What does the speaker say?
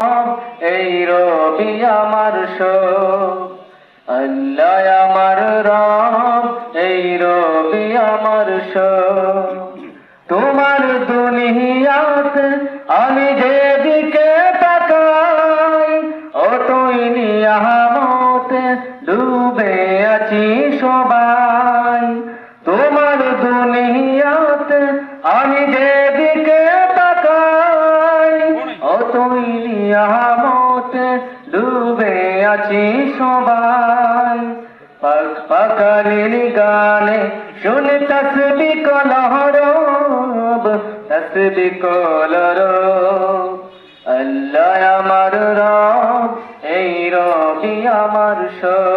এই রবি আমার সব, আল্লাহ আমার রব, এই রবি আমার সব। তোমার দুনিয়াতে আমি যেদিকে তাকাই, অতই নিয়ামতে ডুবে আছি সবাই। তোমার দুনিয়াতে আমি যেদিকে তাকাই, অতই নিয়ামতে ডুবে আছি সবাই। পাক পাকালির গানে শুনে তসবি কলরব, তসবি কলরব। আল্লাহ আমার রব, এই রবি আমার সব।